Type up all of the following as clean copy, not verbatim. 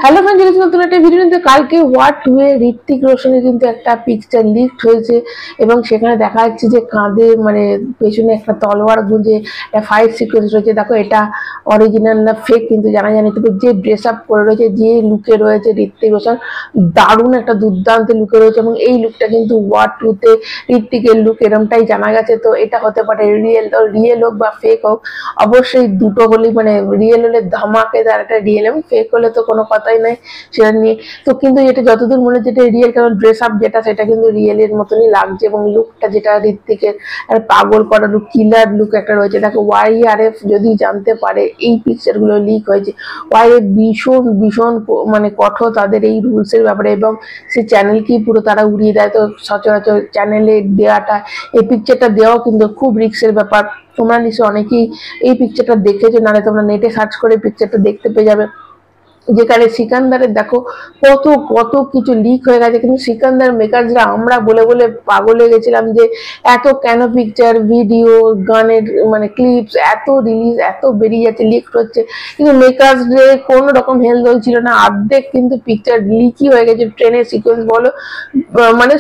Hello friends, নতুন একটা video নিতে কালকে হোয়াট ওয়ে ঋত্বিক রোশনের কিন্তু একটা পিকচার লিকড হয়েছে এবং সেখানে দেখা যাচ্ছে যে কাঁধে মানে পেছনে একটা তলোয়ার গুঁজে একটা ফাইট সিকোয়েন্স রয়েছে। দেখো এটা অরিজিনাল না ফেক কিন্তু জানা যায়নি, তবে যে ড্রেস আপ করে রয়েছে, যে লুকে রয়েছে ঋত্বিক রোশন, দারুণ একটা দুর্দান্ত লুকে রয়েছে এবং এই লুকটা কিন্তু হোয়াট ওয়েতে ঋত্বিকের লুক এরমটাই জানা গেছে। তো এটা হতে পারে রিয়েল হোক বা ফেক হোক, অবশ্যই দুটো হলেই মানে রিয়েল হলে ধামাকেদার একটা রিয়েল, এবং ফেক হলে তো কোনো কথাই নাই সেটা নিয়ে। তো কিন্তু এটা যতদূর মনে হচ্ছে এটা রিয়েল, কারণ ড্রেস আপ যেটা সেটা কিন্তু রিয়েলের মতনই লাগছে এবং লুকটা যেটা ঋত্বিকের পাগল করা লুক, কিলার লুক একটা রয়েছে। দেখো YRF যদি জানতে পারে এই পিকচার গুলো লিক হয়েছে, YRF ভীষণ ভীষণ মানে কঠোর তাদের এই রুলসের ব্যাপারে এবং সে চ্যানেলকেই পুরো তারা উড়িয়ে দেয়। তো সচরাচর চ্যানেলে দেওয়াটা, এই পিকচারটা দেওয়াও কিন্তু খুব রিস্কের ব্যাপার। তোমরা নিশ্চয়ই অনেকেই এই পিকচারটা দেখেছো, নাহলে তোমরা নেটে সার্চ করে পিকচারটা দেখতে পেয়ে যাবে, যেখানে সিকান্দারের দেখো কত কত কিছু লিক হয়ে গেছে। কিন্তু সিকান্দার মেকার্সরা আমরা বলে বলে পাগল হয়ে গেছিলাম যে এত কেন পিকচার, ভিডিও, গানের মানে ক্লিপস এত রিলিজ এত বেরিয়ে যাচ্ছে, লিক হচ্ছে, কিন্তু মেকার্সদের কোনো রকম হেলদোল ছিল না। অর্ধেক কিন্তু পিকচার লিকই হয়ে গেছে। ট্রেনের সিকোয়েন্স বলো, মানে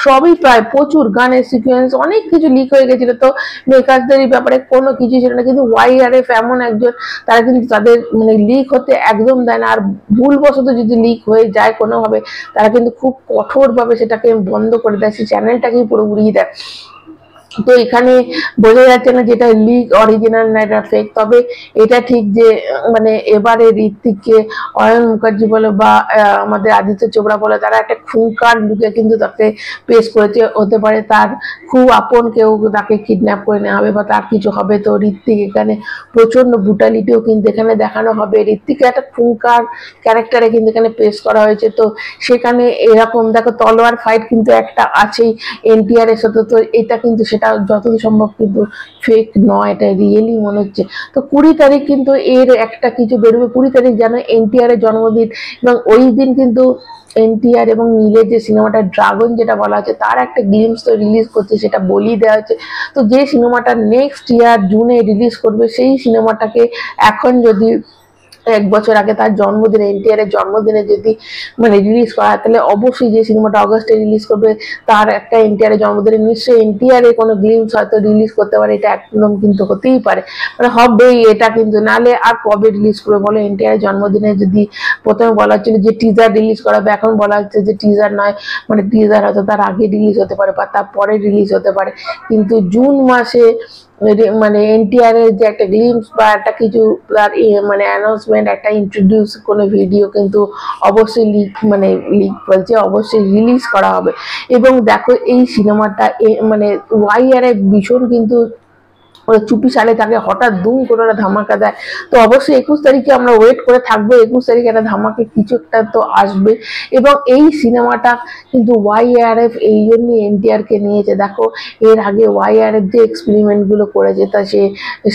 সবই প্রায় প্রচুর গানের সিকোয়েন্স অনেক কিছু লিক হয়ে গেছিল। তো মেকার্সদের এই ব্যাপারে কোনো কিছু ছিল না, কিন্তু YRF এমন একজন, তারা কিন্তু তাদের মানে লিক হতে একদম দেয় না। আর ভুলবশত যদি লিক হয়ে যায় কোনোভাবে, তারা কিন্তু খুব কঠোরভাবে সেটাকে বন্ধ করে দেয়, সেই চ্যানেলটাকেই পুরো উড়িয়ে দেয়। তো এখানে বোঝা যাচ্ছে না যেটা লিক অরিজিনাল না এটা ফেক। তবে এটা ঠিক যে মানে এবারে ঋত্বিককে অয়ন মুখার্জি বলো বা আমাদের আদিত্য চোপড়া বলো, তারা একটা খুঙ্কার লুকে কিন্তু তাকে পেশ করেছে। হতে পারে তার খুব আপন কেউ তাকে কিডন্যাপ করে নেওয়া হবে বা তার কিছু হবে। তো ঋত্বিক এখানে প্রচন্ড ব্রুটালিটিও কিন্তু এখানে দেখানো হবে। ঋত্বিককে একটা খুঙ্কার ক্যারেক্টারে কিন্তু এখানে পেশ করা হয়েছে। তো সেখানে এরকম দেখো তলোয়ার ফাইট কিন্তু একটা আছেই NTR এর সাথে। তো এটা কিন্তু সেটা যতদূর সম্ভব কিন্তু ফেক নয়, এটা রিয়েলি মনে হচ্ছে। তো 20 তারিখ কিন্তু এর একটা কিছু বেরোবে। 20 তারিখ যেন NTR এর জন্মদিন, এবং ওই দিন কিন্তু NTR এবং নীলের যে সিনেমাটা ড্রাগন যেটা বলা হচ্ছে তার একটা গ্লিমস তো রিলিজ করছে, সেটা বলেই দেওয়া হচ্ছে। তো যে সিনেমাটা নেক্সট ইয়ার জুনে রিলিজ করবে, সেই সিনেমাটাকে এখন যদি 1 বছর আগে তার জন্মদিনে, NTR এর জন্মদিনে যদি মানে রিলিজ করা, তাহলে অবশ্যই যে সিনেমাটা অগস্টে রিলিজ করবে তার একটা NTR এর জন্মদিনে নিশ্চয়ই NTR এর কোনো গ্লিমস হয়তো রিলিজ করতে পারে। এটা একদম কিন্তু হতেই পারে, মানে হবেই এটা কিন্তু, নাহলে আর কবে রিলিজ করবে বলো। NTR এর জন্মদিনে যদি প্রথমে বলা হচ্ছিল যে টিজার রিলিজ করাবে, এখন বলা হচ্ছে যে টিজার নয়, মানে টিজার হয়তো তার আগে রিলিজ হতে পারে বা তার পরে রিলিজ হতে পারে। কিন্তু জুন মাসে মানে NTR এর যে একটা গ্লিমস বা একটা কিছু তার মানে অ্যানাউন্সমেন্ট, একটা ইন্ট্রোডিউস কোনো ভিডিও কিন্তু অবশ্যই লিক বলছে অবশ্যই রিলিজ করা হবে। এবং দেখো এই সিনেমাটা মানে YRF ভীষণ কিন্তু চুপি সালে তাকে হঠাৎ দুম করে একটা ধামাকা দেয়। তো অবশ্যই 21 তারিখে আমরা ওয়েট করে থাকবো। 21 তারিখে একটা ধামাকে কিছু একটা তো আসবে। এবং এই সিনেমাটা কিন্তু YRF এই জন্যই NTR কে নিয়েছে। দেখো এর আগে YRF যে এক্সপেরিমেন্ট গুলো করেছে, তা সে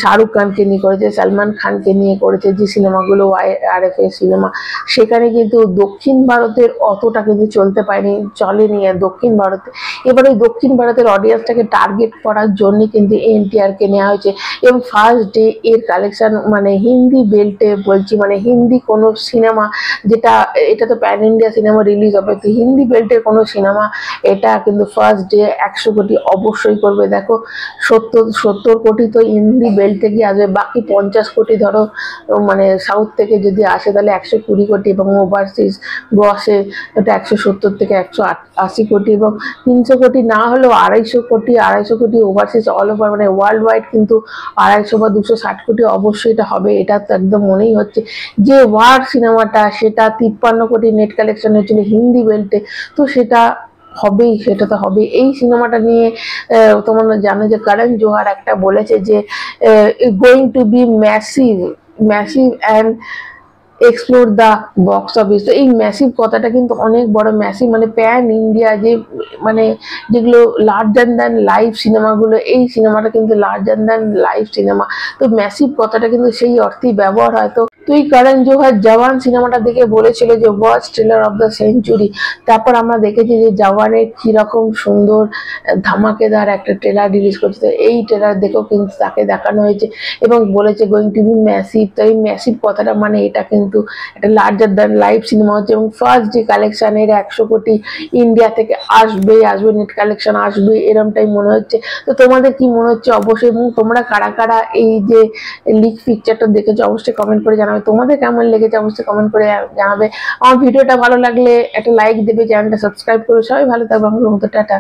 শাহরুখ খানকে নিয়ে করেছে, সালমান খানকে নিয়ে করেছে যে সিনেমাগুলো YRF এর সিনেমা, সেখানে কিন্তু দক্ষিণ ভারতের অতটা কিন্তু চলতে পারেনি, চলেনি দক্ষিণ ভারতে। এবার ওই দক্ষিণ ভারতের অডিয়েন্সটাকে টার্গেট করার জন্য কিন্তু NTR কে নেওয়া হয়েছে। এবং ফার্স্ট ডে এর কালেকশন মানে হিন্দি বেল্টে বলছি, মানে হিন্দি কোনো সিনেমা, যেটা এটা তো প্যান ইন্ডিয়া সিনেমা রিলিজ হবে, তো হিন্দি বেল্টের কোনো সিনেমা এটা কিন্তু ফার্স্ট ডে 100 কোটি অবশ্যই করবে। দেখো 70 কোটি তো হিন্দি বেল্টে গিয়ে আসবে, বাকি 50 কোটি ধরো মানে সাউথ থেকে যদি আসে তাহলে 120 কোটি, এবং ওভারসিজ গ্রসে এটা 170 থেকে 180 কোটি, এবং 300 কোটি না হলেও 250 কোটি ওভারসিজ অল ওভার মানে ওয়ার্ল্ড ওয়াইড কিন্তু 250 বা 260 কোটি অবশ্যই এটা হবে। এটা তো একদম মনেই হচ্ছে যে ওয়ার সিনেমাটা সেটা 53 কোটি নেট কালেকশন হয়েছিল হিন্দি বেল্টে, তো সেটা হবেই, সেটা তো হবে। এই সিনেমাটা নিয়ে তোমরা জানো যে করণ জোহার একটা বলেছে যে going to be massive and explore the box office. তো এই ম্যাসিভ কথাটা কিন্তু অনেক বড়। ম্যাসিভ মানে প্যান ইন্ডিয়া, যে মানে যেগুলো লার্জার দ্যান লাইফ সিনেমাগুলো, এই সিনেমাটা কিন্তু লার্জার দ্যান লাইফ সিনেমা। তো ম্যাসিভ কথাটা কিন্তু সেই অর্থেই ব্যবহার হয়। তো তুই করণ জোহার জওয়ান সিনেমাটা দেখে বলেছিল যে worst trailer of the century. তারপর আমরা দেখেছি যে জওয়ানের কিরকম সুন্দর ধামাকেদার একটা ট্রেলার রিলিজ করছে। এই ট্রেলার দেখেও কিন্তু তাকে দেখানো হয়েছে এবং বলেছে গোয়িং টু বি ম্যাসিভ। তো এই ম্যাসিভ কথাটা মানে এটা কিন্তু কিন্তু একটা লার্জার দ্যান লাইফ সিনেমা হচ্ছে এবং ফার্স্ট যে কালেকশন এর 100 কোটি ইন্ডিয়া থেকে আসবে নেট কালেকশন আসবে এরমটাই মনে হচ্ছে। তো তোমাদের কি মনে হচ্ছে অবশ্যই, এবং তোমরা কারা কারা এই যে লিক পিকচারটা দেখেছো অবশ্যই কমেন্ট করে জানাবে, তোমাদের কেমন লেগেছে অবশ্যই কমেন্ট করে জানাবে। আমার ভিডিওটা ভালো লাগলে একটা লাইক দেবে, চ্যানেলটা সাবস্ক্রাইব করে, সবাই ভালো থাকবে, আমার মতো টাটা।